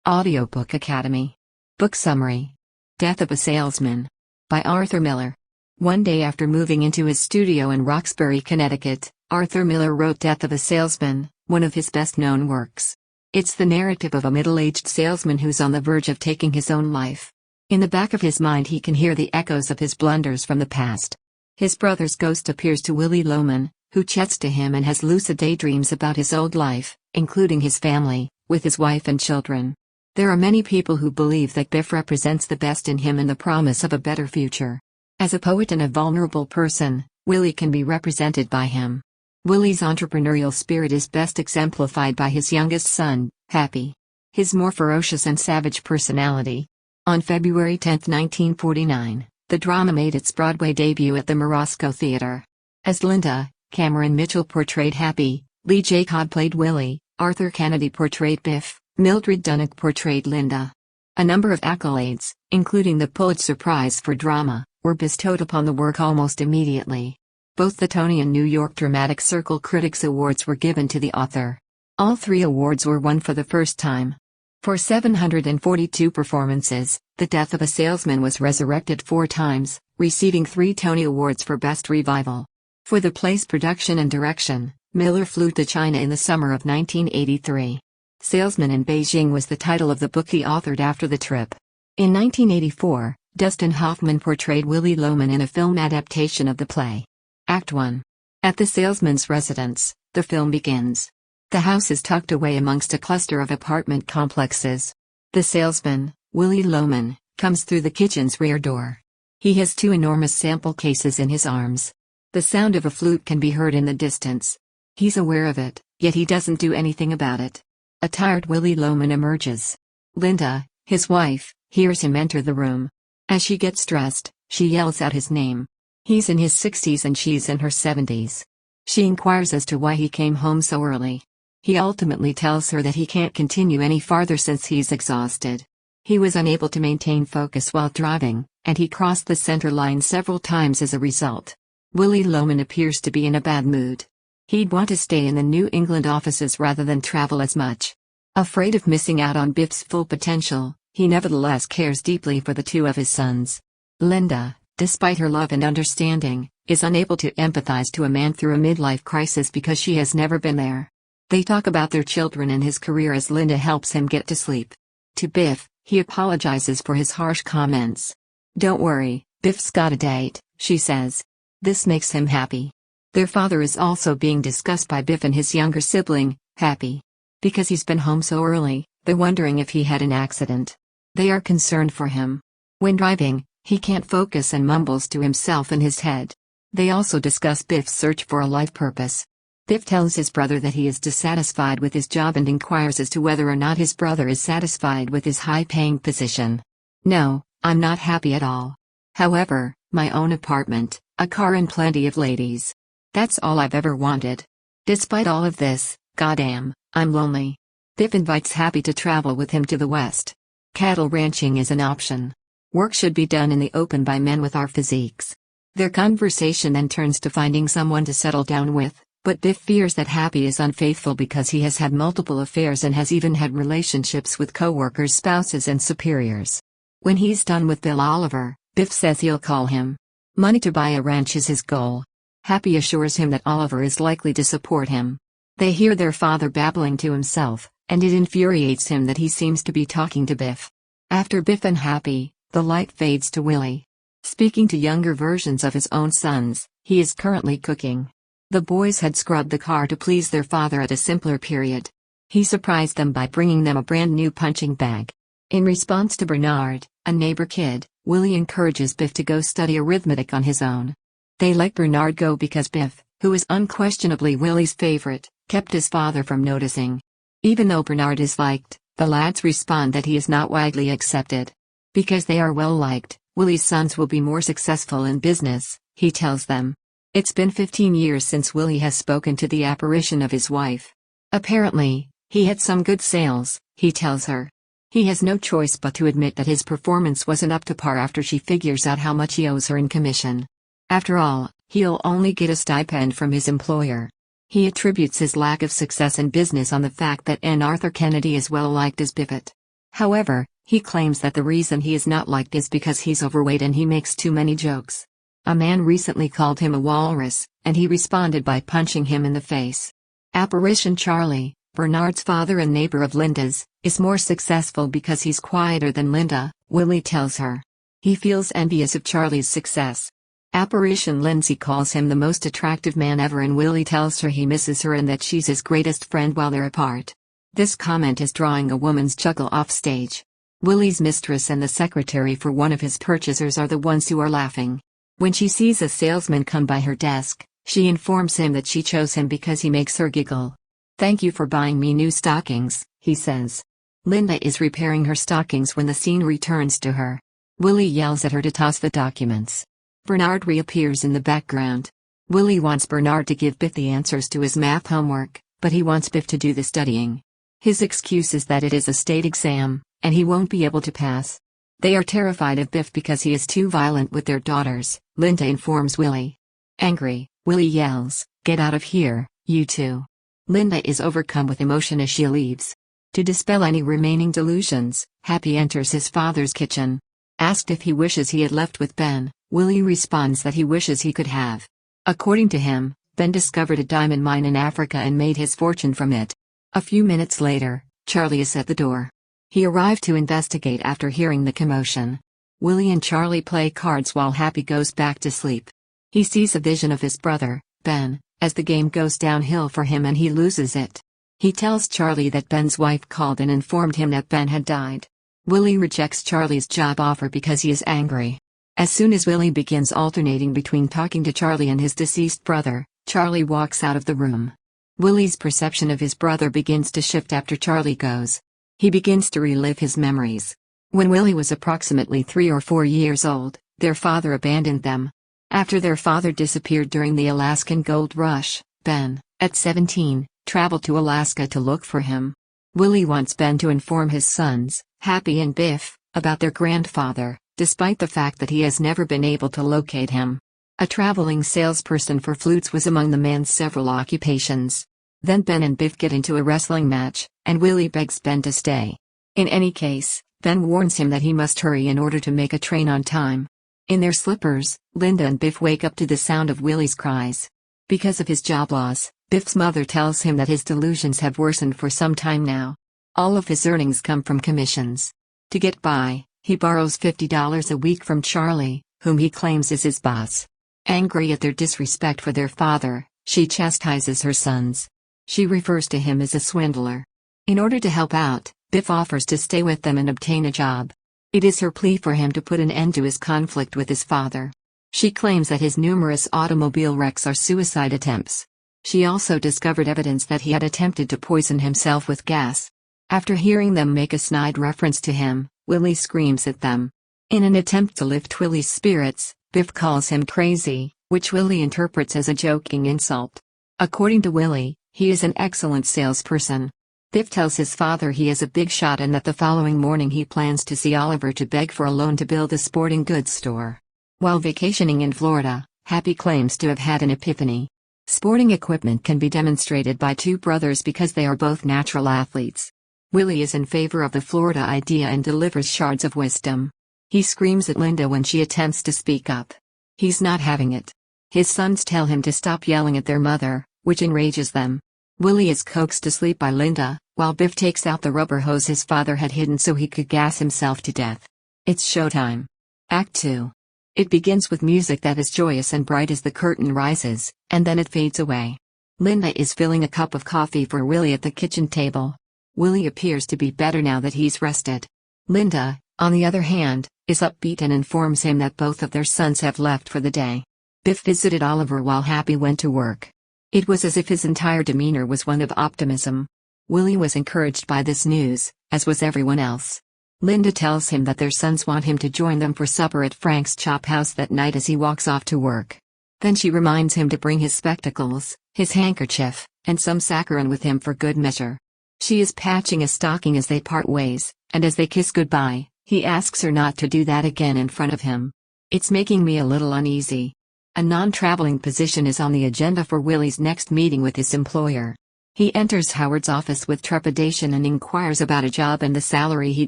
Audiobook Academy. Book Summary. Death of a Salesman. By Arthur Miller. One day after moving into his studio in Roxbury, Connecticut, Arthur Miller wrote Death of a Salesman, one of his best-known works. It's the narrative of a middle-aged salesman who's on the verge of taking his own life. In the back of his mind he can hear the echoes of his blunders from the past. His brother's ghost appears to Willie Loman, who chats to him and has lucid daydreams about his old life, including his family, with his wife and children. There are many people who believe that Biff represents the best in him and the promise of a better future. As a poet and a vulnerable person, Willie can be represented by him. Willie's entrepreneurial spirit is best exemplified by his youngest son, Happy. His more ferocious and savage personality. On February 10, 1949, the drama made its Broadway debut at the Morosco Theater. As Linda, Cameron Mitchell portrayed Happy, Lee J. Cobb played Willie, Arthur Kennedy portrayed Biff, Mildred Dunnock portrayed Linda. A number of accolades, including the Pulitzer Prize for Drama, were bestowed upon the work almost immediately. Both the Tony and New York Dramatic Circle Critics Awards were given to the author. All three awards were won for the first time. For 742 performances, The Death of a Salesman was resurrected 4 times, receiving 3 Tony Awards for Best Revival. For the play's production and direction, Miller flew to China in the summer of 1983. Salesman in Beijing was the title of the book he authored after the trip. In 1984, Dustin Hoffman portrayed Willie Loman in a film adaptation of the play. Act 1. At the salesman's residence, the film begins. The house is tucked away amongst a cluster of apartment complexes. The salesman, Willie Loman, comes through the kitchen's rear door. He has 2 enormous sample cases in his arms. The sound of a flute can be heard in the distance. He's aware of it, yet he doesn't do anything about it. A tired Willie Loman emerges. Linda, his wife, hears him enter the room. As she gets dressed, she yells out his name. He's in his 60s and she's in her 70s. She inquires as to why he came home so early. He ultimately tells her that he can't continue any farther since he's exhausted. He was unable to maintain focus while driving, and he crossed the center line several times as a result. Willie Loman appears to be in a bad mood. He'd want to stay in the New England offices rather than travel as much. Afraid of missing out on Biff's full potential, he nevertheless cares deeply for the 2 of his sons. Linda, despite her love and understanding, is unable to empathize to a man through a midlife crisis because she has never been there. They talk about their children and his career as Linda helps him get to sleep. To Biff, he apologizes for his harsh comments. "Don't worry, Biff's got a date," she says. This makes him happy. Their father is also being discussed by Biff and his younger sibling, Happy. Because he's been home so early, they're wondering if he had an accident. They are concerned for him. When driving, he can't focus and mumbles to himself in his head. They also discuss Biff's search for a life purpose. Biff tells his brother that he is dissatisfied with his job and inquires as to whether or not his brother is satisfied with his high-paying position. "No, I'm not happy at all. However, my own apartment, a car and plenty of ladies. That's all I've ever wanted. Despite all of this, goddamn, I'm lonely." Biff invites Happy to travel with him to the West. Cattle ranching is an option. Work should be done in the open by men with our physiques. Their conversation then turns to finding someone to settle down with, but Biff fears that Happy is unfaithful because he has had multiple affairs and has even had relationships with co-workers, spouses and superiors. When he's done with Bill Oliver, Biff says he'll call him. Money to buy a ranch is his goal. Happy assures him that Oliver is likely to support him. They hear their father babbling to himself, and it infuriates him that he seems to be talking to Biff. After Biff and Happy, the light fades to Willie. Speaking to younger versions of his own sons, he is currently cooking. The boys had scrubbed the car to please their father at a simpler period. He surprised them by bringing them a brand new punching bag. In response to Bernard, a neighbor kid, Willie encourages Biff to go study arithmetic on his own. They let Bernard go because Biff, who is unquestionably Willie's favorite, kept his father from noticing. Even though Bernard is liked, the lads respond that he is not widely accepted. Because they are well liked, Willie's sons will be more successful in business, he tells them. It's been 15 years since Willie has spoken to the apparition of his wife. Apparently, he had some good sales, he tells her. He has no choice but to admit that his performance wasn't up to par after she figures out how much he owes her in commission. After all, he'll only get a stipend from his employer. He attributes his lack of success in business on the fact that Arthur Kennedy is well liked as Biffett. However, he claims that the reason he is not liked is because he's overweight and he makes too many jokes. A man recently called him a walrus, and he responded by punching him in the face. Apparition Charlie, Bernard's father and neighbor of Linda's, is more successful because he's quieter than Linda, Willie tells her. He feels envious of Charlie's success. Apparition Lindsay calls him the most attractive man ever, and Willie tells her he misses her and that she's his greatest friend while they're apart. This comment is drawing a woman's chuckle off stage. Willie's mistress and the secretary for one of his purchasers are the ones who are laughing. When she sees a salesman come by her desk, she informs him that she chose him because he makes her giggle. "Thank you for buying me new stockings," he says. Linda is repairing her stockings when the scene returns to her. Willie yells at her to toss the documents. Bernard reappears in the background. Willie wants Bernard to give Biff the answers to his math homework, but he wants Biff to do the studying. His excuse is that it is a state exam, and he won't be able to pass. They are terrified of Biff because he is too violent with their daughters, Linda informs Willie. Angry, Willie yells, "Get out of here, you two." Linda is overcome with emotion as she leaves. To dispel any remaining delusions, Happy enters his father's kitchen. Asked if he wishes he had left with Ben, Willie responds that he wishes he could have. According to him, Ben discovered a diamond mine in Africa and made his fortune from it. A few minutes later, Charlie is at the door. He arrived to investigate after hearing the commotion. Willie and Charlie play cards while Happy goes back to sleep. He sees a vision of his brother, Ben, as the game goes downhill for him and he loses it. He tells Charlie that Ben's wife called and informed him that Ben had died. Willie rejects Charlie's job offer because he is angry. As soon as Willie begins alternating between talking to Charlie and his deceased brother, Charlie walks out of the room. Willie's perception of his brother begins to shift after Charlie goes. He begins to relive his memories. When Willie was approximately 3 or 4 years old, their father abandoned them. After their father disappeared during the Alaskan gold rush, Ben, at 17, traveled to Alaska to look for him. Willie wants Ben to inform his sons, Happy and Biff, about their grandfather, despite the fact that he has never been able to locate him. A traveling salesperson for flutes was among the man's several occupations. Then Ben and Biff get into a wrestling match, and Willie begs Ben to stay. In any case, Ben warns him that he must hurry in order to make a train on time. In their slippers, Linda and Biff wake up to the sound of Willie's cries. Because of his job loss, Biff's mother tells him that his delusions have worsened for some time now. All of his earnings come from commissions. To get by, he borrows $50 a week from Charlie, whom he claims is his boss. Angry at their disrespect for their father, she chastises her sons. She refers to him as a swindler. In order to help out, Biff offers to stay with them and obtain a job. It is her plea for him to put an end to his conflict with his father. She claims that his numerous automobile wrecks are suicide attempts. She also discovered evidence that he had attempted to poison himself with gas. After hearing them make a snide reference to him, Willie screams at them. In an attempt to lift Willie's spirits, Biff calls him crazy, which Willie interprets as a joking insult. According to Willie, he is an excellent salesperson. Biff tells his father he is a big shot and that the following morning he plans to see Oliver to beg for a loan to build a sporting goods store. While vacationing in Florida, Happy claims to have had an epiphany. Sporting equipment can be demonstrated by two brothers because they are both natural athletes. Willie is in favor of the Florida idea and delivers shards of wisdom. He screams at Linda when she attempts to speak up. He's not having it. His sons tell him to stop yelling at their mother, which enrages them. Willie is coaxed to sleep by Linda, while Biff takes out the rubber hose his father had hidden so he could gas himself to death. It's showtime. Act 2. It begins with music that is joyous and bright as the curtain rises, and then it fades away. Linda is filling a cup of coffee for Willie at the kitchen table. Willie appears to be better now that he's rested. Linda, on the other hand, is upbeat and informs him that both of their sons have left for the day. Biff visited Oliver while Happy went to work. It was as if his entire demeanor was one of optimism. Willie was encouraged by this news, as was everyone else. Linda tells him that their sons want him to join them for supper at Frank's Chop House that night as he walks off to work. Then she reminds him to bring his spectacles, his handkerchief, and some saccharin with him for good measure. She is patching a stocking as they part ways, and as they kiss goodbye, he asks her not to do that again in front of him. It's making me a little uneasy. A non-traveling position is on the agenda for Willie's next meeting with his employer. He enters Howard's office with trepidation and inquires about a job and the salary he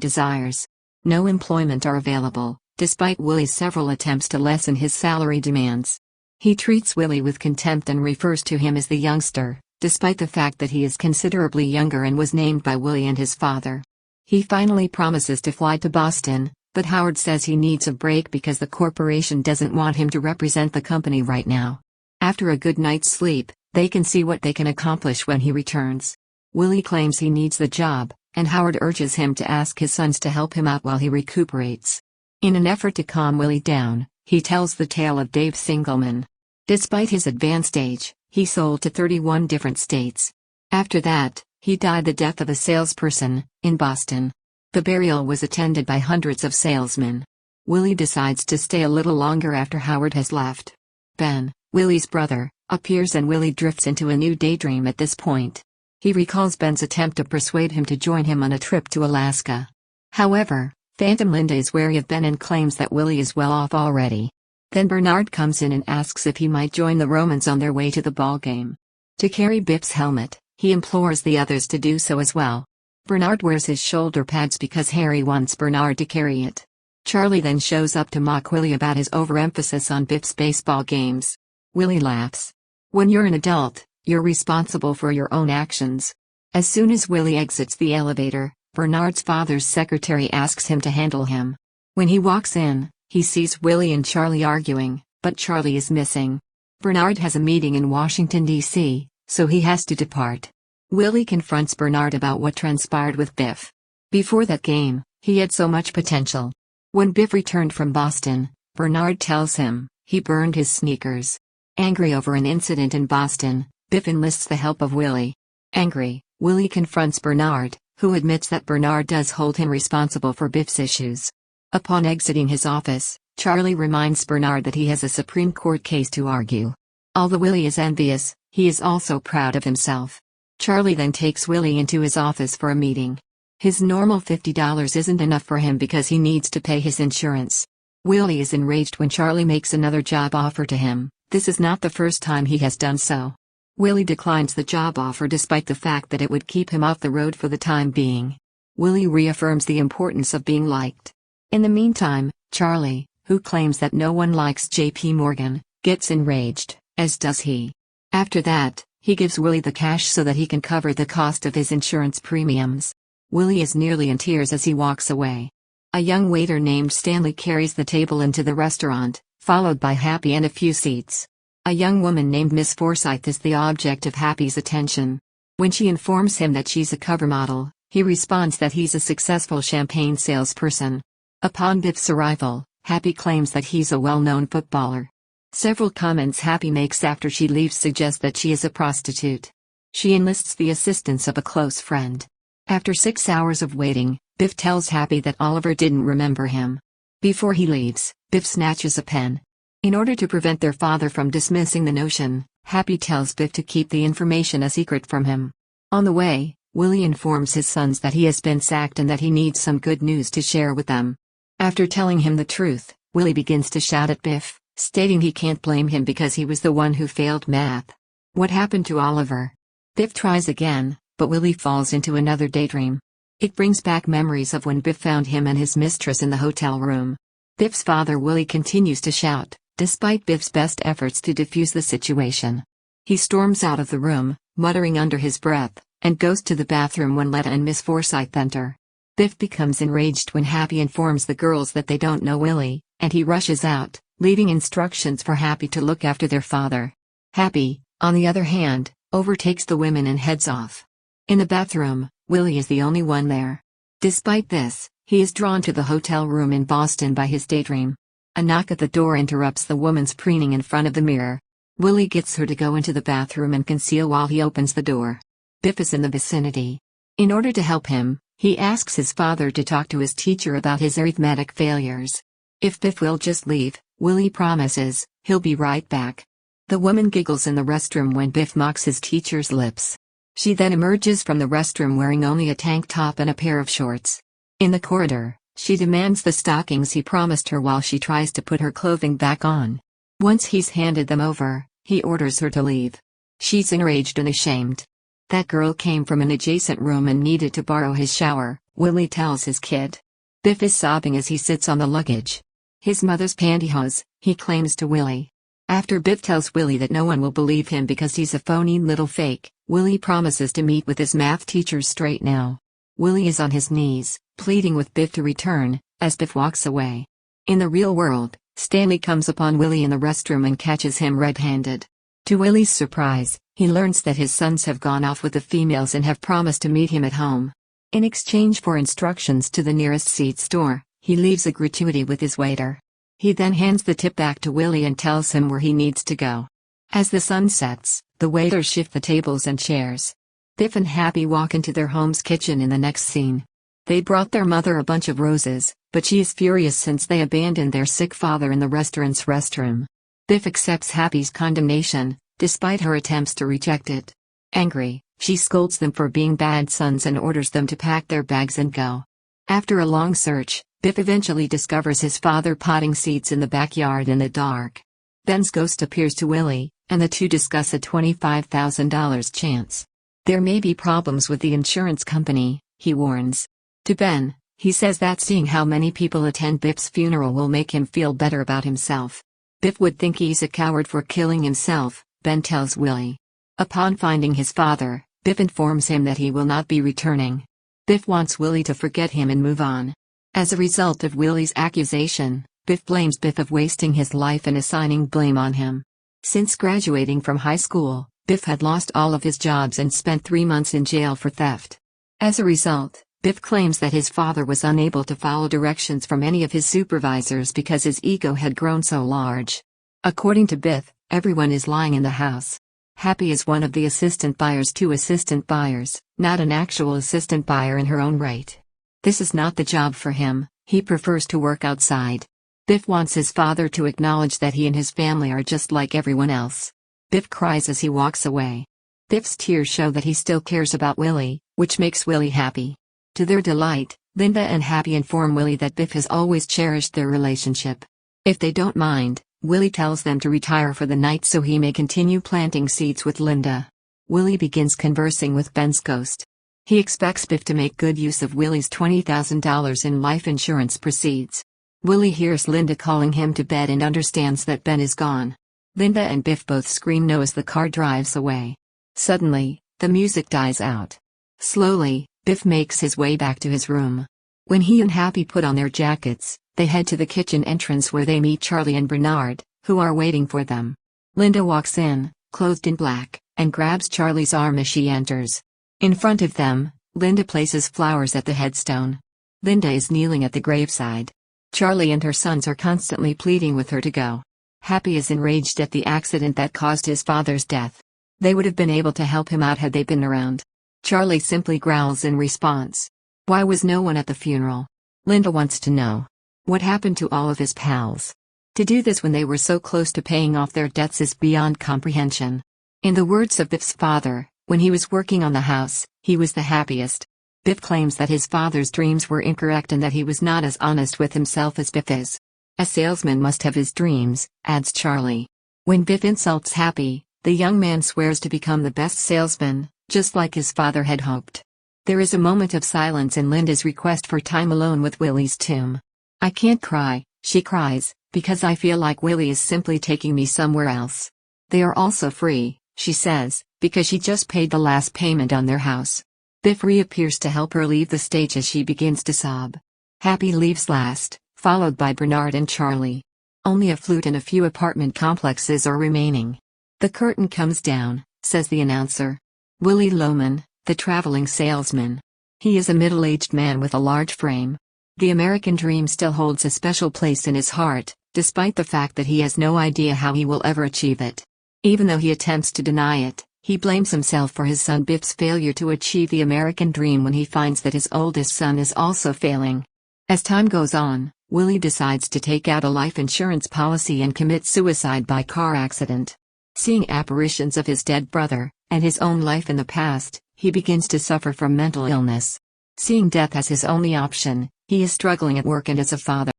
desires. No employment are available, despite Willie's several attempts to lessen his salary demands. He treats Willie with contempt and refers to him as the youngster, despite the fact that he is considerably younger and was named by Willie and his father. He finally promises to fly to Boston, but Howard says he needs a break because the corporation doesn't want him to represent the company right now. After a good night's sleep, they can see what they can accomplish when he returns. Willie claims he needs the job, and Howard urges him to ask his sons to help him out while he recuperates. In an effort to calm Willie down, he tells the tale of Dave Singelman. Despite his advanced age, he sold to 31 different states. After that, he died the death of a salesperson, in Boston. The burial was attended by hundreds of salesmen. Willie decides to stay a little longer after Howard has left. Ben, Willie's brother, appears and Willie drifts into a new daydream at this point. He recalls Ben's attempt to persuade him to join him on a trip to Alaska. However, Phantom Linda is wary of Ben and claims that Willie is well off already. Then Bernard comes in and asks if he might join the Romans on their way to the ball game. To carry Biff's helmet, he implores the others to do so as well. Bernard wears his shoulder pads because Harry wants Bernard to carry it. Charlie then shows up to mock Willie about his overemphasis on Biff's baseball games. Willie laughs. When you're an adult, you're responsible for your own actions. As soon as Willie exits the elevator, Bernard's father's secretary asks him to handle him. When he walks in, he sees Willie and Charlie arguing, but Charlie is missing. Bernard has a meeting in Washington, D.C., so he has to depart. Willie confronts Bernard about what transpired with Biff. Before that game, he had so much potential. When Biff returned from Boston, Bernard tells him he burned his sneakers. Angry over an incident in Boston, Biff enlists the help of Willie. Angry, Willie confronts Bernard, who admits that Bernard does hold him responsible for Biff's issues. Upon exiting his office, Charlie reminds Bernard that he has a Supreme Court case to argue. Although Willie is envious, he is also proud of himself. Charlie then takes Willie into his office for a meeting. His normal $50 isn't enough for him because he needs to pay his insurance. Willie is enraged when Charlie makes another job offer to him. This is not the first time he has done so. Willie declines the job offer despite the fact that it would keep him off the road for the time being. Willie reaffirms the importance of being liked. In the meantime, Charlie, who claims that no one likes J.P. Morgan, gets enraged, as does he. After that, he gives Willie the cash so that he can cover the cost of his insurance premiums. Willie is nearly in tears as he walks away. A young waiter named Stanley carries the table into the restaurant, followed by Happy and a few seats. A young woman named Miss Forsyth is the object of Happy's attention. When she informs him that she's a cover model, he responds that he's a successful champagne salesperson. Upon Biff's arrival, Happy claims that he's a well-known footballer. Several comments Happy makes after she leaves suggest that she is a prostitute. She enlists the assistance of a close friend. After 6 hours of waiting, Biff tells Happy that Oliver didn't remember him. Before he leaves, Biff snatches a pen. In order to prevent their father from dismissing the notion, Happy tells Biff to keep the information a secret from him. On the way, Willie informs his sons that he has been sacked and that he needs some good news to share with them. After telling him the truth, Willie begins to shout at Biff, stating he can't blame him because he was the one who failed math. What happened to Oliver? Biff tries again, but Willie falls into another daydream. It brings back memories of when Biff found him and his mistress in the hotel room. Biff's father Willie continues to shout, despite Biff's best efforts to defuse the situation. He storms out of the room, muttering under his breath, and goes to the bathroom when Letta and Miss Forsyth enter. Biff becomes enraged when Happy informs the girls that they don't know Willie, and he rushes out, leaving instructions for Happy to look after their father. Happy, on the other hand, overtakes the women and heads off. In the bathroom, Willie is the only one there. Despite this, he is drawn to the hotel room in Boston by his daydream. A knock at the door interrupts the woman's preening in front of the mirror. Willie gets her to go into the bathroom and conceal while he opens the door. Biff is in the vicinity. In order to help him, he asks his father to talk to his teacher about his arithmetic failures. If Biff will just leave, Willie promises he'll be right back. The woman giggles in the restroom when Biff mocks his teacher's lips. She then emerges from the restroom wearing only a tank top and a pair of shorts. In the corridor, she demands the stockings he promised her while she tries to put her clothing back on. Once he's handed them over, he orders her to leave. She's enraged and ashamed. That girl came from an adjacent room and needed to borrow his shower, Willie tells his kid. Biff is sobbing as he sits on the luggage. His mother's pantyhose, he claims to Willie. After Biff tells Willie that no one will believe him because he's a phony little fake, Willie promises to meet with his math teacher straight now. Willie is on his knees, pleading with Biff to return, as Biff walks away. In the real world, Stanley comes upon Willie in the restroom and catches him red-handed. To Willie's surprise, he learns that his sons have gone off with the females and have promised to meet him at home. In exchange for instructions to the nearest seed store, he leaves a gratuity with his waiter. He then hands the tip back to Willie and tells him where he needs to go. As the sun sets, the waiters shift the tables and chairs. Biff and Happy walk into their home's kitchen in the next scene. They brought their mother a bunch of roses, but she is furious since they abandoned their sick father in the restaurant's restroom. Biff accepts Happy's condemnation, despite her attempts to reject it. Angry, she scolds them for being bad sons and orders them to pack their bags and go. After a long search, Biff eventually discovers his father potting seeds in the backyard in the dark. Ben's ghost appears to Willie, and the two discuss a $25,000 chance. There may be problems with the insurance company, he warns. To Ben, he says that seeing how many people attend Biff's funeral will make him feel better about himself. Biff would think he's a coward for killing himself, Ben tells Willie. Upon finding his father, Biff informs him that he will not be returning. Biff wants Willie to forget him and move on. As a result of Willie's accusation, Biff blames Biff of wasting his life and assigning blame on him. Since graduating from high school, Biff had lost all of his jobs and spent 3 months in jail for theft. As a result, Biff claims that his father was unable to follow directions from any of his supervisors because his ego had grown so large. According to Biff, everyone is lying in the house. Happy is one of the assistant buyers, 2 assistant buyers, not an actual assistant buyer in her own right. This is not the job for him, he prefers to work outside. Biff wants his father to acknowledge that he and his family are just like everyone else. Biff cries as he walks away. Biff's tears show that he still cares about Willie, which makes Willie happy. To their delight, Linda and Happy inform Willie that Biff has always cherished their relationship. If they don't mind, Willie tells them to retire for the night so he may continue planting seeds with Linda. Willie begins conversing with Ben's ghost. He expects Biff to make good use of Willie's $20,000 in life insurance proceeds. Willie hears Linda calling him to bed and understands that Ben is gone. Linda and Biff both scream no as the car drives away. Suddenly, the music dies out. Slowly, Biff makes his way back to his room. When he and Happy put on their jackets, they head to the kitchen entrance where they meet Charlie and Bernard, who are waiting for them. Linda walks in, clothed in black, and grabs Charlie's arm as she enters. In front of them, Linda places flowers at the headstone. Linda is kneeling at the graveside. Charlie and her sons are constantly pleading with her to go. Happy is enraged at the accident that caused his father's death. They would have been able to help him out had they been around. Charlie simply growls in response. Why was no one at the funeral? Linda wants to know. What happened to all of his pals? To do this when they were so close to paying off their debts is beyond comprehension. In the words of Biff's father, when he was working on the house, he was the happiest. Biff claims that his father's dreams were incorrect and that he was not as honest with himself as Biff is. A salesman must have his dreams, adds Charlie. When Biff insults Happy, the young man swears to become the best salesman, just like his father had hoped. There is a moment of silence in Linda's request for time alone with Willie's tomb. I can't cry, she cries, because I feel like Willie is simply taking me somewhere else. They are also free, she says, because she just paid the last payment on their house. Biff reappears to help her leave the stage as she begins to sob. Happy leaves last, followed by Bernard and Charlie. Only a flute and a few apartment complexes are remaining. The curtain comes down, says the announcer. Willie Loman, the traveling salesman. He is a middle-aged man with a large frame. The American dream still holds a special place in his heart, despite the fact that he has no idea how he will ever achieve it. Even though he attempts to deny it, he blames himself for his son Biff's failure to achieve the American dream when he finds that his oldest son is also failing. As time goes on, Willie decides to take out a life insurance policy and commit suicide by car accident. Seeing apparitions of his dead brother, and his own life in the past, he begins to suffer from mental illness. Seeing death as his only option, he is struggling at work and as a father.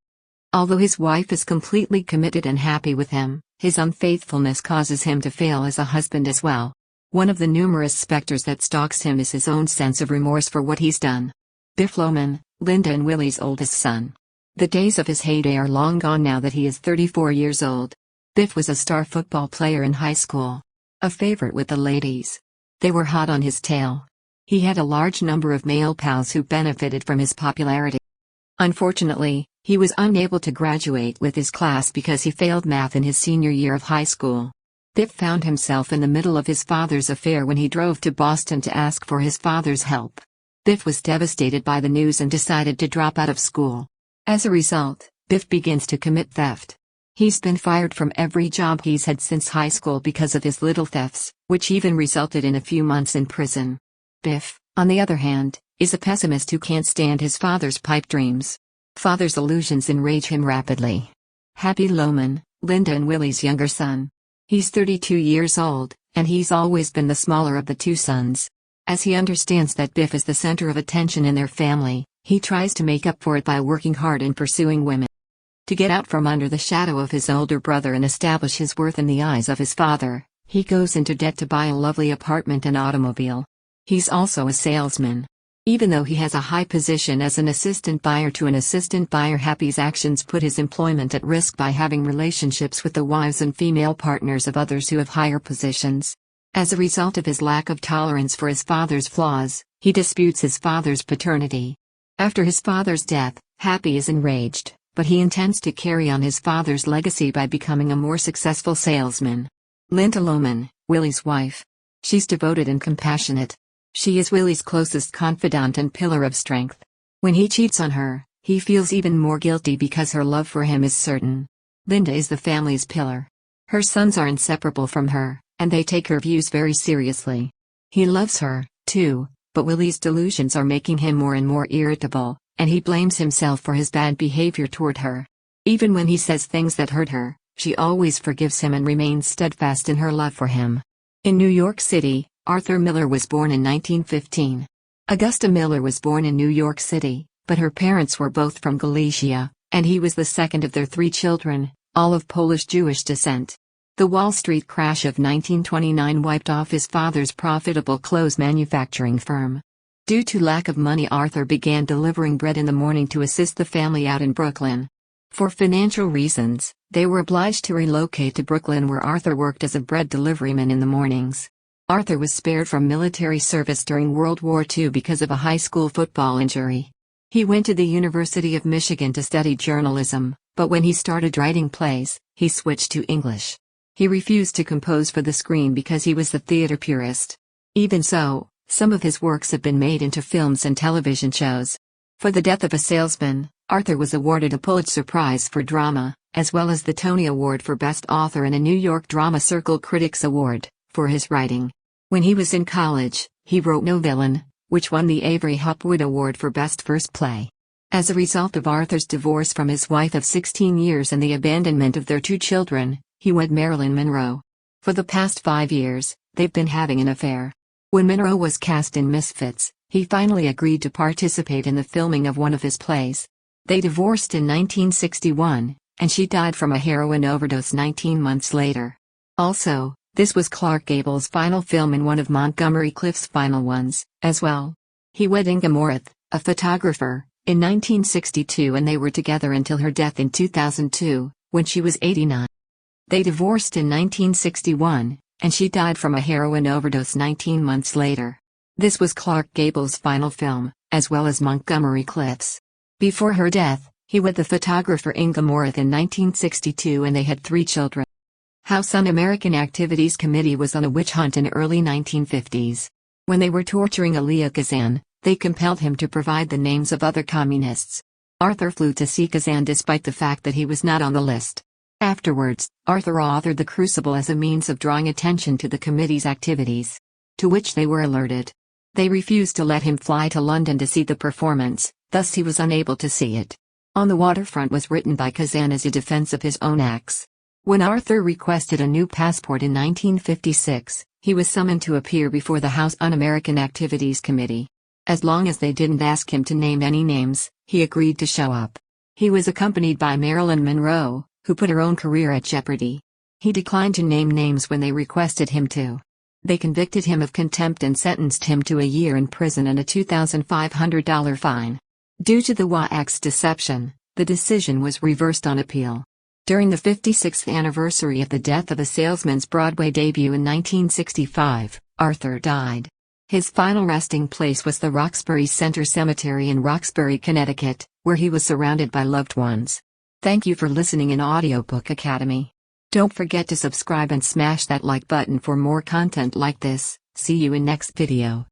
Although his wife is completely committed and happy with him, his unfaithfulness causes him to fail as a husband as well. One of the numerous specters that stalks him is his own sense of remorse for what he's done. Biff Loman, Linda and Willie's oldest son. The days of his heyday are long gone now that he is 34 years old. Biff was a star football player in high school. A favorite with the ladies. They were hot on his tail. He had a large number of male pals who benefited from his popularity. Unfortunately, he was unable to graduate with his class because he failed math in his senior year of high school. Biff found himself in the middle of his father's affair when he drove to Boston to ask for his father's help. Biff was devastated by the news and decided to drop out of school. As a result, Biff begins to commit theft. He's been fired from every job he's had since high school because of his little thefts, which even resulted in a few months in prison. Biff, on the other hand, is a pessimist who can't stand his father's pipe dreams. Father's illusions enrage him rapidly. Happy Loman, Linda and Willie's younger son. He's 32 years old, and he's always been the smaller of the two sons. As he understands that Biff is the center of attention in their family, he tries to make up for it by working hard and pursuing women. To get out from under the shadow of his older brother and establish his worth in the eyes of his father, he goes into debt to buy a lovely apartment and automobile. He's also a salesman. Even though he has a high position as an assistant buyer to an assistant buyer, Happy's actions put his employment at risk by having relationships with the wives and female partners of others who have higher positions. As a result of his lack of tolerance for his father's flaws, he disputes his father's paternity. After his father's death, Happy is enraged, but he intends to carry on his father's legacy by becoming a more successful salesman. Linda Loman, Willie's wife. She's devoted and compassionate. She is Willie's closest confidant and pillar of strength. When he cheats on her, he feels even more guilty because her love for him is certain. Linda is the family's pillar. Her sons are inseparable from her, and they take her views very seriously. He loves her, too, but Willie's delusions are making him more and more irritable, and he blames himself for his bad behavior toward her. Even when he says things that hurt her, she always forgives him and remains steadfast in her love for him. In New York City, Arthur Miller was born in 1915. Augusta Miller was born in New York City, but her parents were both from Galicia, and he was the second of their 3 children, all of Polish-Jewish descent. The Wall Street crash of 1929 wiped off his father's profitable clothes manufacturing firm. Due to lack of money, Arthur began delivering bread in the morning to assist the family out in Brooklyn. For financial reasons, they were obliged to relocate to Brooklyn, where Arthur worked as a bread deliveryman in the mornings. Arthur was spared from military service during World War II because of a high school football injury. He went to the University of Michigan to study journalism, but when he started writing plays, he switched to English. He refused to compose for the screen because he was a theater purist. Even so, some of his works have been made into films and television shows. For The Death of a Salesman, Arthur was awarded a Pulitzer Prize for Drama, as well as the Tony Award for Best Author and a New York Drama Circle Critics Award, for his writing. When he was in college, he wrote No Villain, which won the Avery Hopwood Award for Best First Play. As a result of Arthur's divorce from his wife of 16 years and the abandonment of their 2 children, he wed Marilyn Monroe. For the past 5 years, they've been having an affair. When Monroe was cast in Misfits, he finally agreed to participate in the filming of one of his plays. They divorced in 1961, and she died from a heroin overdose 19 months later. Also, this was Clark Gable's final film and one of Montgomery Clift's final ones, as well. He wed Inga Morath, a photographer, in 1962, and they were together until her death in 2002, when she was 89. They divorced in 1961, and she died from a heroin overdose 19 months later. This was Clark Gable's final film, as well as Montgomery Clift's. Before her death, he wed the photographer Inga Morath in 1962, and they had 3 children. House Un-American Activities Committee was on a witch hunt in early 1950s. When they were torturing Elia Kazan, they compelled him to provide the names of other communists. Arthur flew to see Kazan despite the fact that he was not on the list. Afterwards, Arthur authored The Crucible as a means of drawing attention to the committee's activities, to which they were alerted. They refused to let him fly to London to see the performance, thus he was unable to see it. On the Waterfront was written by Kazan as a defense of his own acts. When Arthur requested a new passport in 1956, he was summoned to appear before the House Un-American Activities Committee. As long as they didn't ask him to name any names, he agreed to show up. He was accompanied by Marilyn Monroe, who put her own career at jeopardy. He declined to name names when they requested him to. They convicted him of contempt and sentenced him to a year in prison and a $2,500 fine. Due to the WAAC's deception, the decision was reversed on appeal. During the 56th anniversary of the death of a salesman's Broadway debut in 1965, Arthur died. His final resting place was the Roxbury Center Cemetery in Roxbury, Connecticut, where he was surrounded by loved ones. Thank you for listening in Audiobook Academy. Don't forget to subscribe and smash that like button for more content like this. See you in next video.